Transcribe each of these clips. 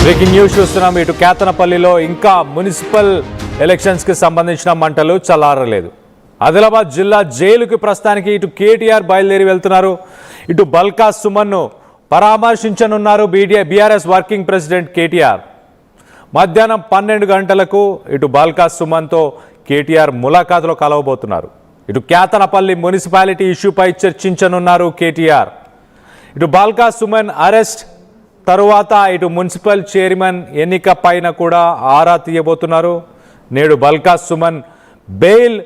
Breaking news చూస్తున్నాం. ఇటు కేతనపల్లిలో ఇంకా మున్సిపల్ ఎలక్షన్స్కి సంబంధించిన మంటలు చల్లారలేదు. ఆదిలాబాద్ జిల్లా జైలుకి ప్రస్తుతానికి ఇటు కేటీఆర్ బయలుదేరి వెళ్తున్నారు. ఇటు బల్కా సుమన్ను పరామర్శించనున్నారు బీఆర్ఎస్ వర్కింగ్ ప్రెసిడెంట్ కేటీఆర్. మధ్యాహ్నం 12 గంటలకు ఇటు బల్కా సుమన్తో కేటీఆర్ ములాఖాతులో కలవబోతున్నారు. ఇటు కేతనపల్లి మున్సిపాలిటీ ఇష్యూపై చర్చించనున్నారు కేటీఆర్. ఇటు బల్కా సుమన్ అరెస్ట్ తరువాత ఇటు మున్సిపల్ చైర్మన్ ఎన్నిక పైన కూడా ఆరా తీయబోతున్నారు. నేడు బల్కా సుమన్ బెయిల్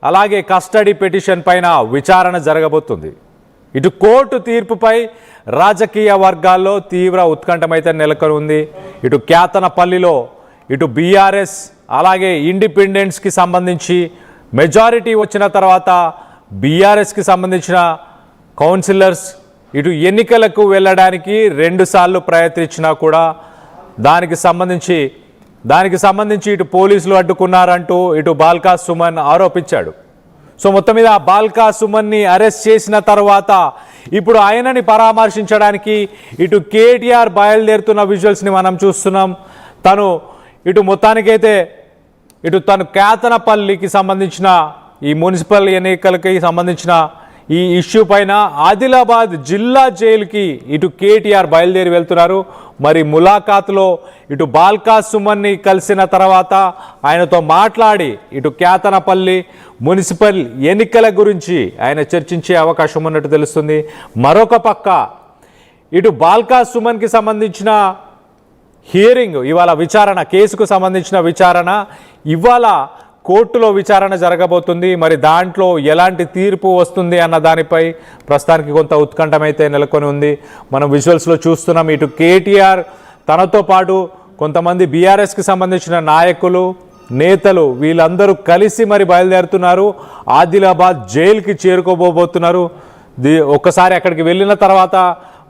అలాగే కస్టడీ పిటిషన్ పైన విచారణ జరగబోతుంది. ఇటు కోర్టు తీర్పుపై రాజకీయ వర్గాల్లో తీవ్ర ఉత్కంఠమైతే నెలకొని ఉంది. ఇటు కేతనపల్లిలో ఇటు బీఆర్ఎస్ అలాగే ఇండిపెండెంట్స్కి సంబంధించి మెజారిటీ వచ్చిన తర్వాత బీఆర్ఎస్కి సంబంధించిన కౌన్సిలర్స్ ఇటు ఎన్నికలకు వెళ్ళడానికి 2 సార్లు ప్రయత్నించినా కూడా దానికి సంబంధించి ఇటు పోలీసులు అడ్డుకున్నారంటూ ఇటు బాల్కా సుమన్ ఆరోపించాడు. సో మొత్తం మీద బాల్కా సుమన్ని అరెస్ట్ చేసిన తర్వాత ఇప్పుడు ఆయనని పరామర్శించడానికి ఇటు కేటీఆర్ బయలుదేరుతున్న విజువల్స్ని మనం చూస్తున్నాం. తను ఇటు మొత్తానికైతే తను కేతనపల్లికి సంబంధించిన ఈ మున్సిపల్ ఎన్నికలకి సంబంధించిన ఈ ఇష్యూ పైన ఆదిలాబాద్ జిల్లా జైలుకి ఇటు కేటీఆర్ బయలుదేరి వెళ్తున్నారు. మరి ములాఖాతులో ఇటు బాల్కా సుమన్ని కలిసిన తర్వాత ఆయనతో మాట్లాడి ఇటు కేతనపల్లి మున్సిపల్ ఎన్నికల గురించి ఆయన చర్చించే అవకాశం ఉన్నట్టు తెలుస్తుంది. మరొక పక్క ఇటు బాల్కా సుమన్కి సంబంధించిన హియరింగ్ ఇవాళ విచారణ, కేసుకు సంబంధించిన విచారణ ఇవాళ కోర్టులో విచారణ జరగబోతుంది. మరి దాంట్లో ఎలాంటి తీర్పు వస్తుంది అన్న దానిపై ప్రస్తుతానికి కొంత ఉత్కంఠమైతే నెలకొని ఉంది. మనం విజువల్స్లో చూస్తున్నాం. ఇటు కేటీఆర్ తనతో పాటు కొంతమంది బీఆర్ఎస్కి సంబంధించిన నాయకులు, నేతలు వీళ్ళందరూ కలిసి మరి బయలుదేరుతున్నారు. ఆదిలాబాద్ జైలుకి చేరుకోబోతున్నారు. ఒక్కసారి అక్కడికి వెళ్ళిన తర్వాత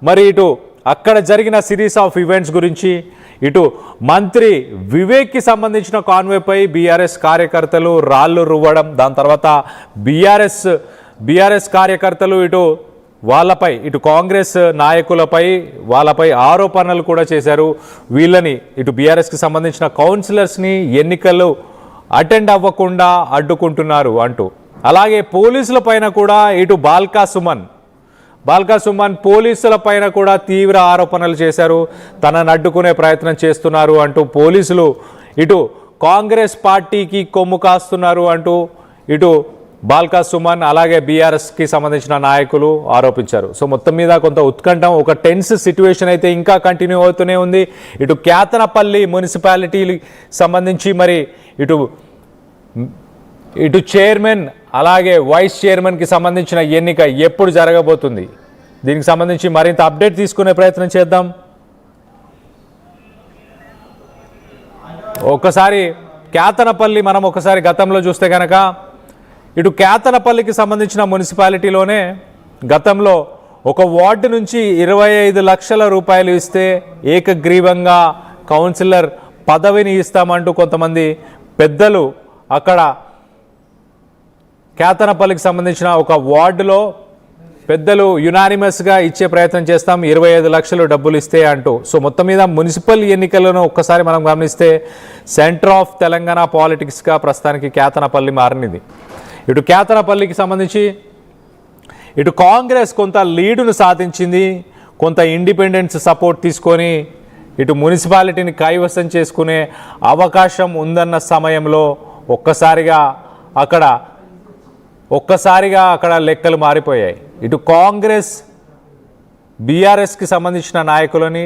మరి ఇటు అక్కడ జరిగిన సిరీస్ ఆఫ్ ఈవెంట్స్ గురించి, ఇటు మంత్రి వివేక్కి సంబంధించిన కాన్వేపై బీఆర్ఎస్ కార్యకర్తలు రాళ్ళు రువ్వడం, దాని తర్వాత బీఆర్ఎస్ కార్యకర్తలు వాళ్ళపై ఇటు కాంగ్రెస్ నాయకులపై వాళ్ళపై ఆరోపణలు కూడా చేశారు. వీళ్ళని ఇటు బీఆర్ఎస్కి సంబంధించిన కౌన్సిలర్స్ని ఎన్నికలు అటెండ్ అవ్వకుండా అడ్డుకుంటున్నారు అంటూ, అలాగే పోలీసుల పైన కూడా ఇటు బాల్కా సుమన్ పోలీసుల పైన కూడా తీవ్ర ఆరోపణలు చేశారు. తనను అడ్డుకునే ప్రయత్నం చేస్తున్నారు అంటూ పోలీసులు ఇటు కాంగ్రెస్ పార్టీకి కొమ్ము కాస్తున్నారు అంటూ ఇటు బాల్కా సుమన్ అలాగే బీఆర్ఎస్కి సంబంధించిన నాయకులు ఆరోపించారు. సో మొత్తం మీద కొంత ఉత్కంఠం, ఒక టెన్స్ సిచ్యువేషన్ అయితే ఇంకా కంటిన్యూ అవుతూనే ఉంది. ఇటు కేతనపల్లి మున్సిపాలిటీకి సంబంధించి మరి ఇటు చైర్మన్ అలాగే వైస్ చైర్మన్కి సంబంధించిన ఎన్నిక ఎప్పుడు జరగబోతుంది, దీనికి సంబంధించి మరింత అప్డేట్ తీసుకునే ప్రయత్నం చేద్దాం. ఒకసారి కేతనపల్లి మనం ఒకసారి గతంలో చూస్తే కనుక ఇటు కేతనపల్లికి సంబంధించిన మున్సిపాలిటీలోనే గతంలో ఒక వార్డు నుంచి 25 లక్షల రూపాయలు ఇస్తే ఏకగ్రీవంగా కౌన్సిలర్ పదవిని ఇస్తామంటూ కొంతమంది పెద్దలు అక్కడ కేతనపల్లికి సంబంధించిన ఒక వార్డులో పెద్దలు యునానిమస్గా ఇచ్చే ప్రయత్నం చేస్తాం, 25 లక్షలు డబ్బులు ఇస్తే అంటూ. సో మొత్తం మీద మున్సిపల్ ఎన్నికలను ఒక్కసారి మనం గమనిస్తే సెంటర్ ఆఫ్ తెలంగాణ పాలిటిక్స్గా ప్రస్తుతానికి కేతనపల్లి మారినది. ఇటు కేతనపల్లికి సంబంధించి ఇటు కాంగ్రెస్ కొంత లీడును సాధించింది, కొంత ఇండిపెండెన్స్ సపోర్ట్ తీసుకొని ఇటు మున్సిపాలిటీని కైవసం చేసుకునే అవకాశం ఉందన్న సమయంలో ఒక్కసారిగా అక్కడ లెక్కలు మారిపోయాయి. ఇటు కాంగ్రెస్ బీఆర్ఎస్కి సంబంధించిన నాయకులని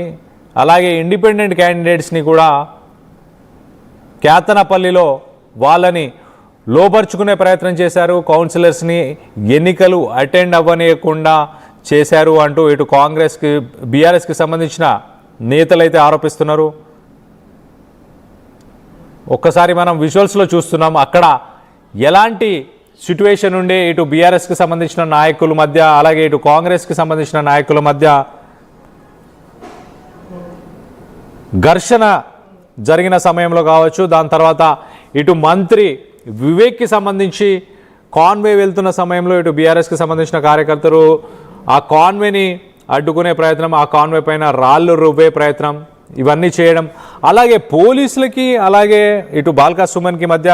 అలాగే ఇండిపెండెంట్ క్యాండిడేట్స్ని కూడా కేతనపల్లిలో వాళ్ళని లోపరుచుకునే ప్రయత్నం చేశారు. కౌన్సిలర్స్ని ఎన్నికలు అటెండ్ అవ్వనీయకుండా చేశారు అంటూ ఇటు కాంగ్రెస్కి బీఆర్ఎస్కి సంబంధించిన నేతలైతే ఆరోపిస్తున్నారు. ఒక్కసారి మనం విజువల్స్లో చూస్తున్నాం అక్కడ ఎలాంటి సిట్యుయేషన్ ఉండే ఇటు బీఆర్ఎస్కి సంబంధించిన నాయకుల మధ్య అలాగే ఇటు కాంగ్రెస్కి సంబంధించిన నాయకుల మధ్య ఘర్షణ జరిగిన సమయంలో కావచ్చు, దాని తర్వాత ఇటు మంత్రి వివేక్కి సంబంధించి కాన్వే వెళ్తున్న సమయంలో ఇటు బీఆర్ఎస్కి సంబంధించిన కార్యకర్తలు ఆ కాన్వేని అడ్డుకునే ప్రయత్నం, ఆ కాన్వే పైన రాళ్ళు రువ్వే ప్రయత్నం, ఇవన్నీ చేయడం, అలాగే పోలీసులకి అలాగే ఇటు బాల్కా సుమన్కి మధ్య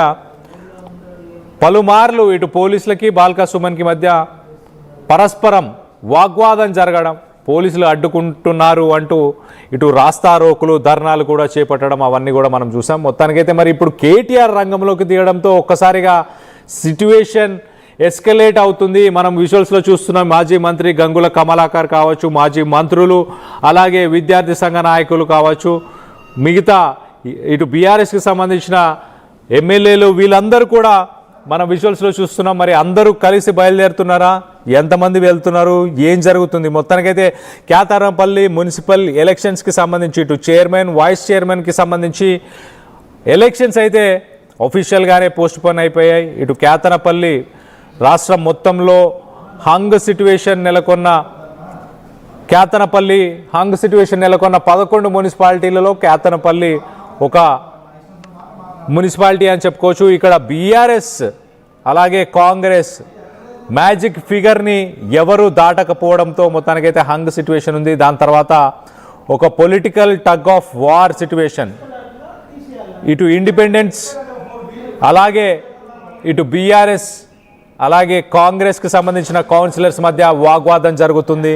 పలుమార్లు ఇటు పోలీసులకి బాల్కా సుమన్కి మధ్య పరస్పరం వాగ్వాదం జరగడం, పోలీసులు అడ్డుకుంటున్నారు అంటూ ఇటు రాస్తారోకులు ధర్నాలు కూడా చేపట్టడం అవన్నీ కూడా మనం చూసాం. మొత్తానికైతే మరి ఇప్పుడు కేటీఆర్ రంగంలోకి దిగడంతో ఒక్కసారిగా సిట్యుయేషన్ ఎస్కలేట్ అవుతుంది. మనం విజువల్స్లో చూస్తున్నాం. మాజీ మంత్రి గంగుల కమలాకర్ కావచ్చు, మాజీ మంత్రులు, అలాగే విద్యార్థి సంఘ నాయకులు కావచ్చు, మిగతా ఇటు బీఆర్ఎస్కి సంబంధించిన ఎమ్మెల్యేలు వీళ్ళందరూ కూడా మనం విజువల్స్లో చూస్తున్నాం. మరి అందరూ కలిసి బయలుదేరుతున్నారా? ఎంతమంది వెళ్తున్నారు? ఏం జరుగుతుంది? మొత్తానికైతే కేతారంపల్లి మున్సిపల్ ఎలక్షన్స్కి సంబంధించి ఇటు చైర్మన్, వైస్ చైర్మన్కి సంబంధించి ఎలక్షన్స్ అయితే ఆఫీషియల్గానే పోస్ట్ పోన్ అయిపోయాయి. ఇటు కేతనపల్లి రాష్ట్రం మొత్తంలో హంగ్ సిట్యువేషన్ నెలకొన్న కేతనపల్లి 11 మున్సిపాలిటీలలో కేతనపల్లి ఒక మున్సిపాలిటీ అని చెప్పుకోవచ్చు. ఇక్కడ బీఆర్ఎస్ అలాగే కాంగ్రెస్ మ్యాజిక్ ఫిగర్ని ఎవరు దాటకపోవడంతో మొత్తానికైతే హంగ్ సిట్యువేషన్ ఉంది. దాని తర్వాత ఒక political tug of war situation, ఇటు ఇండిపెండెన్స్ అలాగే ఇటు బీఆర్ఎస్ అలాగే కాంగ్రెస్కి సంబంధించిన కౌన్సిలర్స్ మధ్య వాగ్వాదం జరుగుతుంది.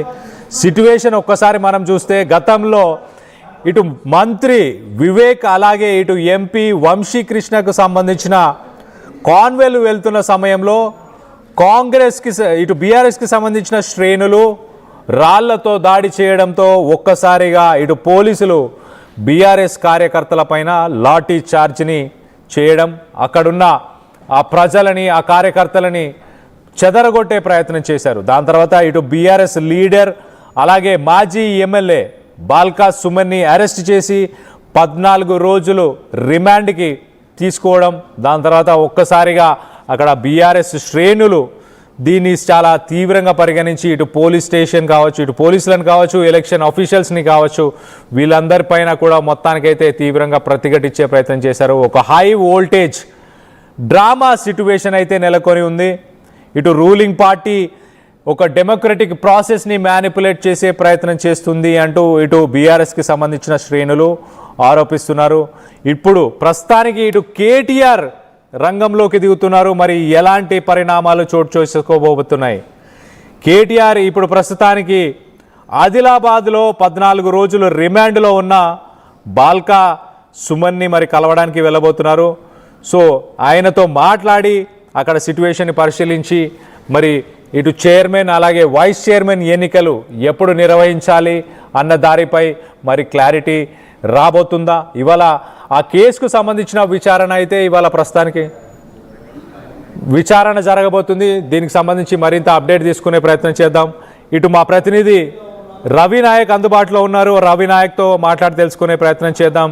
సిట్యువేషన్ ఒక్కసారి మనం చూస్తే గతంలో ఇటు మంత్రి వివేక్ అలాగే ఇటు ఎంపీ వంశీకృష్ణకు సంబంధించిన కాన్వేలు వెళ్తున్న సమయంలో కాంగ్రెస్కి ఇటు బీఆర్ఎస్కి సంబంధించిన శ్రేణులు రాళ్లతో దాడి చేయడంతో ఒక్కసారిగా ఇటు పోలీసులు బీఆర్ఎస్ కార్యకర్తలపైన లాఠీ చార్జ్ని చేయడం, అక్కడున్న ఆ ప్రజలని ఆ కార్యకర్తలని చెదరగొట్టే ప్రయత్నం చేశారు. దాని తర్వాత ఇటు బీఆర్ఎస్ లీడర్ అలాగే మాజీ ఎమ్మెల్యే బాల్కా సుమన్ని అరెస్ట్ చేసి 14 రోజులు రిమాండ్కి తీసుకోవడం. దాని తర్వాత ఒక్కసారిగా అక్కడ బీఆర్ఎస్ శ్రేణులు దీన్ని చాలా తీవ్రంగా పరిగణించి ఇటు పోలీస్ స్టేషన్ కావచ్చు, ఇటు పోలీసులను కావచ్చు, ఎలక్షన్ ఆఫీషియల్స్ని కావచ్చు, వీళ్ళందరిపైన కూడా మొత్తానికైతే తీవ్రంగా ప్రతిఘటించే ప్రయత్నం చేశారు. ఒక హై వోల్టేజ్ డ్రామా సిట్యువేషన్ అయితే నెలకొని ఉంది. ఇటు రూలింగ్ పార్టీ ఒక డెమోక్రటిక్ ప్రాసెస్ని మ్యానిపులేట్ చేసే ప్రయత్నం చేస్తుంది అంటూ ఇటు బీఆర్ఎస్కి సంబంధించిన శ్రేణులు ఆరోపిస్తున్నారు. ఇప్పుడు ప్రస్తుతానికి ఇటు కేటీఆర్ రంగంలోకి దిగుతున్నారు. మరి ఎలాంటి పరిణామాలు చోటు చేసుకోబోతున్నాయి? కేటీఆర్ ఇప్పుడు ప్రస్తుతానికి ఆదిలాబాద్లో 14 రోజులు రిమాండ్లో ఉన్న బాల్కా సుమన్ని మరి కలవడానికి వెళ్ళబోతున్నారు. సో ఆయనతో మాట్లాడి అక్కడ సిట్యువేషన్ని పరిశీలించి మరి ఇటు చైర్మన్ అలాగే వైస్ చైర్మన్ ఎన్నికలు ఎప్పుడు నిర్వహించాలి అన్న దారిపై మరి క్లారిటీ రాబోతుందా? ఇవాళ ఆ కేసుకు సంబంధించిన విచారణ అయితే ఇవాళ ప్రస్తుతానికి విచారణ జరగబోతుంది. దీనికి సంబంధించి మరింత అప్డేట్ తీసుకునే ప్రయత్నం చేద్దాం. ఇటు మా ప్రతినిధి రవి నాయక్ అందుబాటులో ఉన్నారు. రవి నాయక్తో మాట్లాడి తెలుసుకునే ప్రయత్నం చేద్దాం.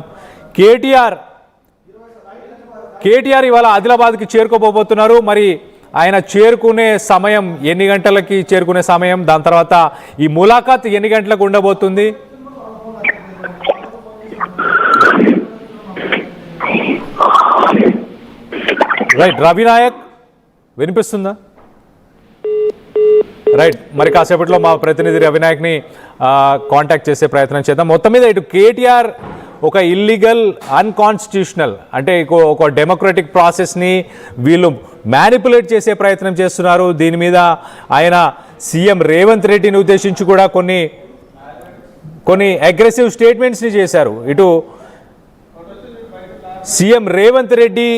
కేటీఆర్ ఇవాళ ఆదిలాబాద్కి చేరుకోబోతున్నారు. మరి ఆయన చేరుకునే సమయం ఎన్ని గంటలకి చేరుకునే సమయం, దాని తర్వాత ఈ ములాఖాత్ ఎన్ని గంటలకు ఉండబోతుంది? రైట్, రవి నాయక్ వినిపిస్తుందా? రైట్, మరి కాసేపట్లో మా ప్రతినిధి రవినాయక్ని కాంటాక్ట్ చేసే ప్రయత్నం చేద్దాం. మొత్తం మీద ఇటు కేటీఆర్ ఒక ఇల్లీగల్ అన్కాన్స్టిట్యూషనల్ అంటే ఒక డెమోక్రటిక్ ప్రాసెస్ని వీళ్ళు మ్యానిపులేట్ చేసే ప్రయత్నం చేస్తున్నారు. దీని మీద ఆయన సీఎం రేవంత్ రెడ్డిని ఉద్దేశించి కూడా కొన్ని అగ్రెసివ్ స్టేట్మెంట్స్ని చేశారు. ఇటు సీఎం రేవంత్ రెడ్డి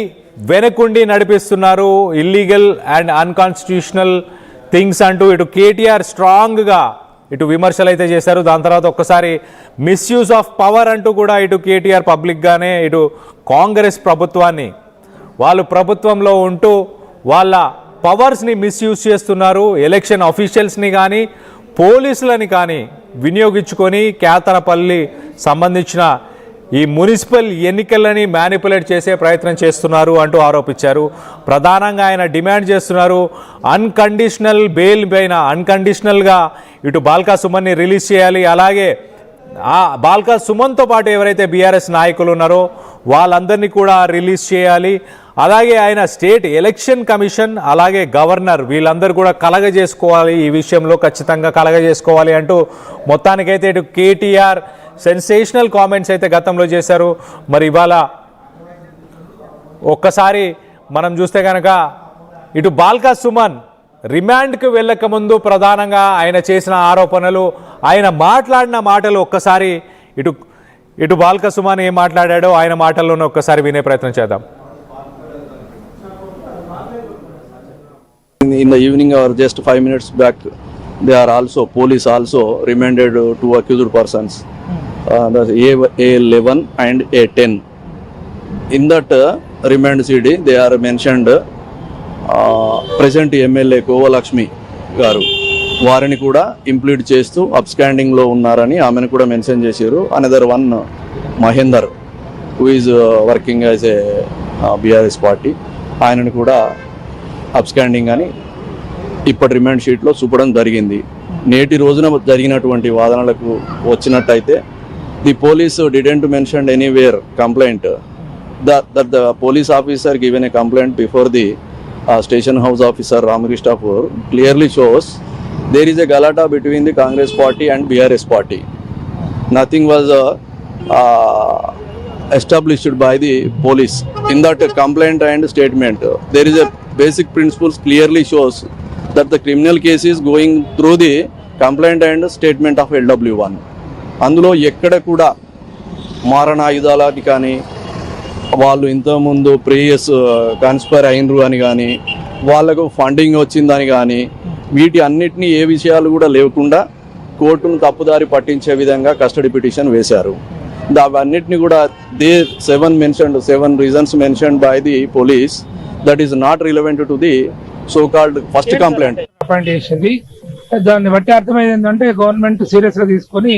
వెనకుండి నడిపిస్తున్నారు ఇల్లీగల్ అండ్ అన్కాన్స్టిట్యూషనల్ థింగ్స్ అంటూ ఇటు కేటీఆర్ స్ట్రాంగ్గా ఇటు విమర్శలు అయితే చేశారు. దాని తర్వాత ఒక్కసారి మిస్యూజ్ ఆఫ్ పవర్ అంటూ కూడా ఇటు కేటీఆర్ పబ్లిక్గానే ఇటు కాంగ్రెస్ ప్రభుత్వాన్ని వాళ్ళు ప్రభుత్వంలో ఉంటూ వాళ్ళ పవర్స్ని మిస్యూజ్ చేస్తున్నారు, ఎలక్షన్ ఆఫీషియల్స్ని కానీ పోలీసులని కానీ వినియోగించుకొని కేతనపల్లి సంబంధించిన ఈ మున్సిపల్ ఎన్నికలని మ్యానిపులేట్ చేసే ప్రయత్నం చేస్తున్నారు అంటూ ఆరోపించారు. ప్రధానంగా ఆయన డిమాండ్ చేస్తున్నారు అన్కండిషనల్ బెయిల్ పైన అన్కండిషనల్గా ఇటు బాల్కా సుమన్ని రిలీజ్ చేయాలి. అలాగే ఆ బాల్కా సుమన్తో పాటు ఎవరైతే బీఆర్ఎస్ నాయకులు ఉన్నారో వాళ్ళందరినీ కూడా రిలీజ్ చేయాలి. అలాగే ఆయన స్టేట్ ఎలక్షన్ కమిషన్ అలాగే గవర్నర్ వీళ్ళందరూ కూడా కలగజేసుకోవాలి, ఈ విషయంలో ఖచ్చితంగా కలగజేసుకోవాలి అంటూ మొత్తానికైతే ఇటు కేటీఆర్ సెన్సేషనల్ కామెంట్స్ అయితే గతంలో చేశారు. మరి ఇవాళ ఒక్కసారి మనం చూస్తే కనుక ఇటు బాల్కా సుమన్ రిమాండ్కి వెళ్ళక ముందు ప్రధానంగా ఆయన చేసిన ఆరోపణలు, ఆయన మాట్లాడిన మాటలు ఒక్కసారి ఇటు బాల్కా సుమన్ ఏం మాట్లాడాడో ఆయన మాటల్లోనే ఒక్కసారి వినే ప్రయత్నం చేద్దాం. In the evening or just 5 minutes back, they are also police also remanded two accused persons, that's A11 and A10. In that remand CD, they are mentioned present MLA Kovalakshmi garu వారిని కూడా implead చేస్తూ absconding లో ఉన్నారని ఆమెను కూడా mention చేశారు. Another one Mahender who is working as a BRS party, ఆయనను కూడా అబ్స్కాండింగ్ అని ఇప్పటి రిమాండ్ షీట్లో చూపడం జరిగింది. నేటి రోజున జరిగినటువంటి వాదనలకు వచ్చినట్టయితే the police didn't mention anywhere complaint that the police officer given a complaint before the station house officer Ramakrishna clearly shows there is a galata between the Congress party and BRS party. Nothing was established by the police in that complaint and statement. There is a basic principles clearly shows that the criminal case is going through the complaint and statement of LW1. అందులో ఎక్కడ కూడా మారణాయుధాలని కానీ వాళ్ళు ఇంతకుముందు previous conspire అయినరు అని కానీ వాళ్ళకు funding వచ్చిందని కానీ వీటి అన్నిటినీ ఏ విషయాలు కూడా లేకుండా కోర్టును తప్పుదారి పట్టించే విధంగా కస్టడీ పిటిషన్ వేశారు. అవన్నిటిని కూడా they 7 reasons mentioned by the police that is not relevant to the so called first complaint. దాన్ని బట్టి అర్థమైంది ఏంటంటే గవర్నమెంట్ సీరియస్ గా తీసుకొని